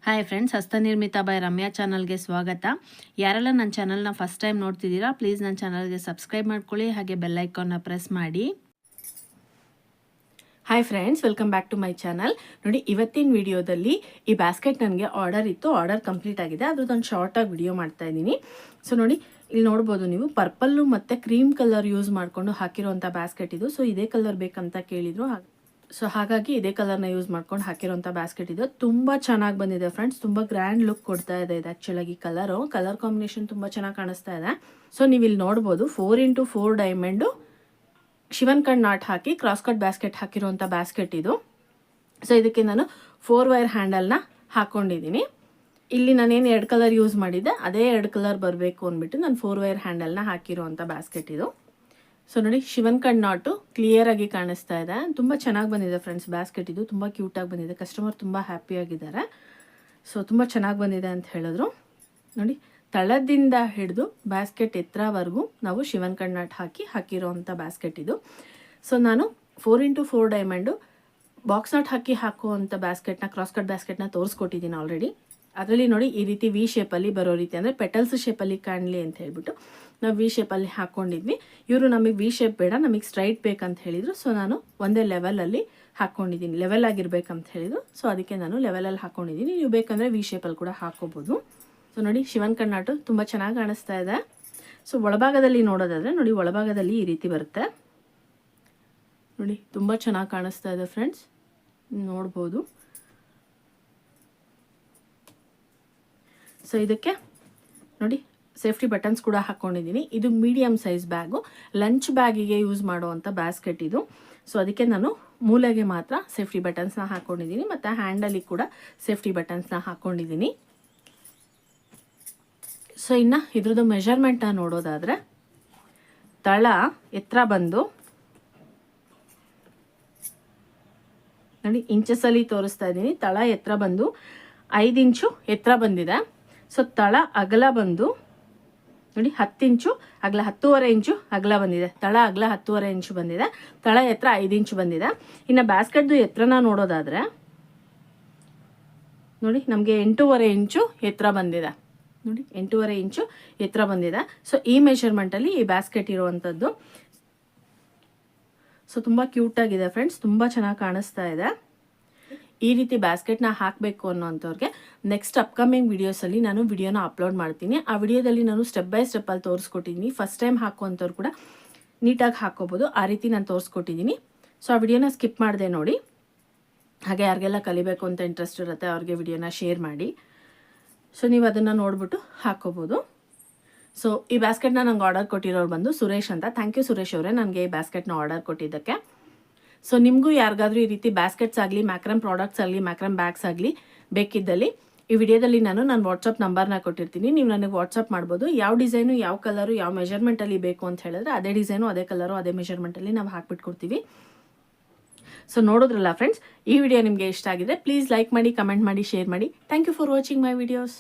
Hi friends, ಹಸ್ತನಿರ್ಮಿತ by Ramya ಚಾನಲ್ಗೆ ಸ್ವಾಗತ. ಯಾರೆಲ್ಲ ನನ್ನ ಚಾನಲ್ನ ಫಸ್ಟ್ ಟೈಮ್ ನೋಡ್ತಿದ್ದೀರಾ, ಪ್ಲೀಸ್ ನನ್ನ ಚಾನಲ್ಗೆ ಸಬ್ಸ್ಕ್ರೈಬ್ ಮಾಡ್ಕೊಳ್ಳಿ, ಹಾಗೆ ಬೆಲ್ ಐಕಾನ್ನ ಪ್ರೆಸ್ ಮಾಡಿ. Hi friends, welcome back to my channel. ನೋಡಿ, ಇವತ್ತಿನ ವಿಡಿಯೋದಲ್ಲಿ ಈ ಬ್ಯಾಸ್ಕೆಟ್ ನನಗೆ ಆರ್ಡರ್ ಇತ್ತು, ಆರ್ಡರ್ ಕಂಪ್ಲೀಟ್ ಆಗಿದೆ. ಅದ್ರದ್ದೊಂದು ಶಾರ್ಟಾಗಿ ವಿಡಿಯೋ ಮಾಡ್ತಾ ಇದ್ದೀನಿ. ಸೊ ನೋಡಿ, ಇಲ್ಲಿ ನೋಡ್ಬೋದು ನೀವು, ಪರ್ಪಲ್ಲು ಮತ್ತು ಕ್ರೀಮ್ ಕಲರ್ ಯೂಸ್ ಮಾಡಿಕೊಂಡು ಹಾಕಿರೋಂಥ ಬ್ಯಾಸ್ಕೆಟ್ ಇದು. ಸೊ ಇದೇ ಕಲರ್ ಬೇಕಂತ ಕೇಳಿದ್ರು, ಸೊ ಹಾಗಾಗಿ ಇದೇ ಕಲರ್ನ ಯೂಸ್ ಮಾಡ್ಕೊಂಡು ಹಾಕಿರೋಂಥ ಬ್ಯಾಸ್ಕೆಟ್ ಇದು. ತುಂಬ ಚೆನ್ನಾಗಿ ಬಂದಿದೆ ಫ್ರೆಂಡ್ಸ್, ತುಂಬ ಗ್ರ್ಯಾಂಡ್ ಲುಕ್ ಕೊಡ್ತಾ ಇದೆ ಇದು. ಆ್ಯಕ್ಚುಲಾಗಿ ಕಲರ್ ಕಾಂಬಿನೇಷನ್ ತುಂಬ ಚೆನ್ನಾಗಿ ಕಾಣಿಸ್ತಾ ಇದೆ. ಸೊ ನೀವು ಇಲ್ಲಿ ನೋಡ್ಬೋದು 4x4 ಡೈಮಂಡು ಶಿವನ್ ಕಣ್ ನಾಟ್ ಹಾಕಿ ಕ್ರಾಸ್ ಕಟ್ ಬ್ಯಾಸ್ಕೆಟ್ ಹಾಕಿರೋಂಥ ಬ್ಯಾಸ್ಕೆಟ್ ಇದು. ಸೊ ಇದಕ್ಕೆ ನಾನು 4 ವೈರ್ ಹ್ಯಾಂಡಲ್ನ ಹಾಕ್ಕೊಂಡಿದ್ದೀನಿ. ಇಲ್ಲಿ ನಾನೇನು 2 ಕಲರ್ ಯೂಸ್ ಮಾಡಿದ್ದೆ, ಅದೇ 2 ಕಲರ್ ಬರಬೇಕು ಅಂದ್ಬಿಟ್ಟು ನಾನು 4 ವೈರ್ ಹ್ಯಾಂಡಲ್ನ ಹಾಕಿರೋಂಥ ಬ್ಯಾಸ್ಕೆಟ್ ಇದು. ಸೊ ನೋಡಿ, ಶಿವನ್ ಕಣ್ ನಾಟು ಕ್ಲಿಯರ್ ಆಗಿ ಕಾಣಿಸ್ತಾ ಇದೆ. ತುಂಬ ಚೆನ್ನಾಗಿ ಬಂದಿದೆ ಫ್ರೆಂಡ್ಸ್ ಬ್ಯಾಸ್ಕೆಟ್ ಇದು. ತುಂಬ ಕ್ಯೂಟಾಗಿ ಬಂದಿದೆ. ಕಸ್ಟಮರ್ ತುಂಬ ಹ್ಯಾಪಿಯಾಗಿದ್ದಾರೆ. ಸೊ ತುಂಬ ಚೆನ್ನಾಗಿ ಬಂದಿದೆ ಅಂತ ಹೇಳಿದ್ರು. ನೋಡಿ, ತಳದಿಂದ ಹಿಡಿದು ಬ್ಯಾಸ್ಕೆಟ್ ಎತ್ತರವರೆಗೂ ನಾವು ಶಿವನ್ ಕಣ್ ನಾಟ್ ಹಾಕಿರೋವಂಥ ಬ್ಯಾಸ್ಕೆಟ್ ಇದು. ಸೊ ನಾನು 4x4 ಡೈಮಂಡು ಬಾಕ್ಸ್ ನಾಟ್ ಹಾಕುವಂಥ ಬ್ಯಾಸ್ಕೆಟ್ನ, ಕ್ರಾಸ್ ಕಟ್ ಬ್ಯಾಸ್ಕೆಟ್ನ ತೋರಿಸ್ಕೊಟ್ಟಿದ್ದೀನಿ ಆಲ್ರೆಡಿ. ಅದರಲ್ಲಿ ನೋಡಿ, ಈ ರೀತಿ ವಿ ಶೇಪಲ್ಲಿ ಬರೋ ರೀತಿ, ಅಂದರೆ ಪೆಟಲ್ಸ್ ಶೇಪಲ್ಲಿ ಕಾಣಲಿ ಅಂತ ಹೇಳ್ಬಿಟ್ಟು ನಾವು ವಿ ಶೇಪಲ್ಲಿ ಹಾಕ್ಕೊಂಡಿದ್ವಿ. ಇವರು ನಮಗೆ ವಿ ಶೇಪ್ ಬೇಡ, ನಮಗೆ ಸ್ಟ್ರೈಟ್ ಬೇಕಂತ ಹೇಳಿದರು. ಸೊ ನಾನು ಒಂದೇ ಲೆವೆಲಲ್ಲಿ ಹಾಕ್ಕೊಂಡಿದ್ದೀನಿ, ಲೆವೆಲ್ ಆಗಿರ್ಬೇಕಂತ ಹೇಳಿದರು. ಸೊ ಅದಕ್ಕೆ ನಾನು ಲೆವೆಲಲ್ಲಿ ಹಾಕ್ಕೊಂಡಿದ್ದೀನಿ. ನೀವು ಬೇಕಂದರೆ ವಿ ಶೇಪಲ್ಲಿ ಕೂಡ ಹಾಕ್ಕೋಬೋದು. ಸೊ ನೋಡಿ, ಶಿವನ್ ಕಣ್ ನಾಟು ತುಂಬ ಚೆನ್ನಾಗಿ ಕಾಣಿಸ್ತಾ ಇದೆ. ಸೊ ಒಳಭಾಗದಲ್ಲಿ ನೋಡೋದಾದರೆ ನೋಡಿ, ಒಳಭಾಗದಲ್ಲಿ ಈ ರೀತಿ ಬರುತ್ತೆ ನೋಡಿ, ತುಂಬ ಚೆನ್ನಾಗಿ ಕಾಣಿಸ್ತಾ ಇದೆ ಫ್ರೆಂಡ್ಸ್, ನೋಡ್ಬೋದು. ಸೊ ಇದಕ್ಕೆ ನೋಡಿ, ಸೇಫ್ಟಿ ಬಟನ್ಸ್ ಕೂಡ ಹಾಕ್ಕೊಂಡಿದ್ದೀನಿ. ಇದು ಮೀಡಿಯಮ್ ಸೈಜ್ ಬ್ಯಾಗು, ಲಂಚ್ ಬ್ಯಾಗಿಗೆ ಯೂಸ್ ಮಾಡುವಂಥ ಬ್ಯಾಸ್ಕೆಟ್ ಇದು. ಸೊ ಅದಕ್ಕೆ ನಾನು ಮೂಲೆಗೆ ಮಾತ್ರ ಸೇಫ್ಟಿ ಬಟನ್ಸ್ನ ಹಾಕ್ಕೊಂಡಿದ್ದೀನಿ, ಮತ್ತು ಹ್ಯಾಂಡಲಿಗೆ ಕೂಡ ಸೇಫ್ಟಿ ಬಟನ್ಸ್ನ ಹಾಕ್ಕೊಂಡಿದ್ದೀನಿ. ಸೊ ಇನ್ನು ಇದ್ರದ್ದು ಮೆಷರ್ಮೆಂಟ್ನ ನೋಡೋದಾದರೆ, ತಳ ಎತ್ತರ ಬಂದು ನೋಡಿ, ಇಂಚಸಲ್ಲಿ ತೋರಿಸ್ತಾ ಇದ್ದೀನಿ. ತಳ ಎತ್ತರ ಬಂದು 5 ಇಂಚು ಎತ್ತರ ಬಂದಿದೆ. ಸೊ ತಳ ಅಗಲ ಬಂದು ನೋಡಿ 10 ಇಂಚು ಅಗಲ, 10.5 ಇಂಚು ಅಗಲ ಬಂದಿದೆ. ತಳ ಅಗಲ 10.5 ಇಂಚು ಬಂದಿದೆ. ತಳ ಎತ್ತರ 5 ಇಂಚು ಬಂದಿದೆ. ಇನ್ನು ಬ್ಯಾಸ್ಕೆಟ್ದು ಎತ್ತರನ ನೋಡೋದಾದರೆ ನೋಡಿ, ನಮಗೆ 8.5 ಇಂಚು ಎತ್ತರ ಬಂದಿದೆ. ನೋಡಿ, 8.5 ಇಂಚು ಎತ್ತರ ಬಂದಿದೆ. ಸೊ ಈ ಮೆಷರ್ಮೆಂಟಲ್ಲಿ ಈ ಬ್ಯಾಸ್ಕೆಟ್ ಇರುವಂಥದ್ದು. ಸೊ ತುಂಬ ಕ್ಯೂಟಾಗಿದೆ ಫ್ರೆಂಡ್ಸ್, ತುಂಬ ಚೆನ್ನಾಗಿ ಕಾಣಿಸ್ತಾ ಇದೆ. ಈ ರೀತಿ ಬ್ಯಾಸ್ಕೆಟ್ನ ಹಾಕಬೇಕು ಅನ್ನೋಂಥವ್ರಿಗೆ ನೆಕ್ಸ್ಟ್ ಅಪ್ಕಮಿಂಗ್ ವೀಡಿಯೋಸಲ್ಲಿ ನಾನು ವಿಡಿಯೋನ ಅಪ್ಲೋಡ್ ಮಾಡ್ತೀನಿ. ಆ ವಿಡಿಯೋದಲ್ಲಿ ನಾನು ಸ್ಟೆಪ್ ಬೈ ಸ್ಟೆಪ್ಪಲ್ಲಿ ತೋರಿಸ್ಕೊಟ್ಟಿದ್ದೀನಿ. ಫಸ್ಟ್ ಟೈಮ್ ಹಾಕುವಂಥವ್ರು ಕೂಡ ನೀಟಾಗಿ ಹಾಕ್ಕೋಬೋದು, ಆ ರೀತಿ ನಾನು ತೋರಿಸ್ಕೊಟ್ಟಿದ್ದೀನಿ. ಸೊ ಆ ವಿಡಿಯೋನ ಸ್ಕಿಪ್ ಮಾಡಿದೆ ನೋಡಿ. ಹಾಗೆ ಯಾರಿಗೆಲ್ಲ ಕಲಿಬೇಕು ಅಂತ ಇಂಟ್ರೆಸ್ಟ್ ಇರುತ್ತೆ ಅವ್ರಿಗೆ ವಿಡಿಯೋನ ಶೇರ್ ಮಾಡಿ. ಸೊ ನೀವು ಅದನ್ನು ನೋಡ್ಬಿಟ್ಟು ಹಾಕ್ಕೋಬೋದು. ಸೊ ಈ ಬ್ಯಾಸ್ಕೆಟ್ನ ನಂಗೆ ಆರ್ಡರ್ ಕೊಟ್ಟಿರೋರು ಬಂದು ಸುರೇಶ್ ಅಂತ. ಥ್ಯಾಂಕ್ ಯು ಸುರೇಶ್ ಅವರೇ, ನನಗೆ ಈ ಬ್ಯಾಸ್ಕೆಟ್ನ ಆರ್ಡರ್ ಕೊಟ್ಟಿದ್ದಕ್ಕೆ. ಸೊ ನಿಮಗೂ ಯಾರಿಗಾದ್ರೂ ಈ ರೀತಿ ಬ್ಯಾಸ್ಕೆಟ್ಸ್ ಆಗಲಿ, ಮ್ಯಾಕ್ರಮ್ ಪ್ರಾಡಕ್ಟ್ಸ್ ಆಗಲಿ, ಮ್ಯಾಕ್ರಮ್ ಬ್ಯಾಗ್ಸ್ ಆಗಲಿ ಬೇಕಿದ್ದಲ್ಲಿ ಈ ವಿಡಿಯೋದಲ್ಲಿ ನಾನು ವಾಟ್ಸಪ್ ನಂಬರ್ನ ಕೊಟ್ಟಿರ್ತೀನಿ. ನೀವು ನನಗೆ ವಾಟ್ಸಪ್ ಮಾಡ್ಬೋದು. ಯಾವ ಡಿಸೈನು, ಯಾವ ಕಲರು, ಯಾವ ಮೆಷರ್ಮೆಂಟಲ್ಲಿ ಬೇಕು ಅಂತ ಹೇಳಿದ್ರೆ ಅದೇ ಡಿಸೈನು, ಅದೇ ಕಲರು, ಅದೇ ಮೆಷರ್ಮೆಂಟಲ್ಲಿ ನಾವು ಹಾಕ್ಬಿಟ್ಕೊಡ್ತೀವಿ. ಸೊ ನೋಡಿದ್ರಲ್ಲ ಫ್ರೆಂಡ್ಸ್, ಈ ವಿಡಿಯೋ ನಿಮಗೆ ಇಷ್ಟ ಆಗಿದೆ ಪ್ಲೀಸ್ ಲೈಕ್ ಮಾಡಿ, ಕಮೆಂಟ್ ಮಾಡಿ, ಶೇರ್ ಮಾಡಿ. Thank you for watching my videos.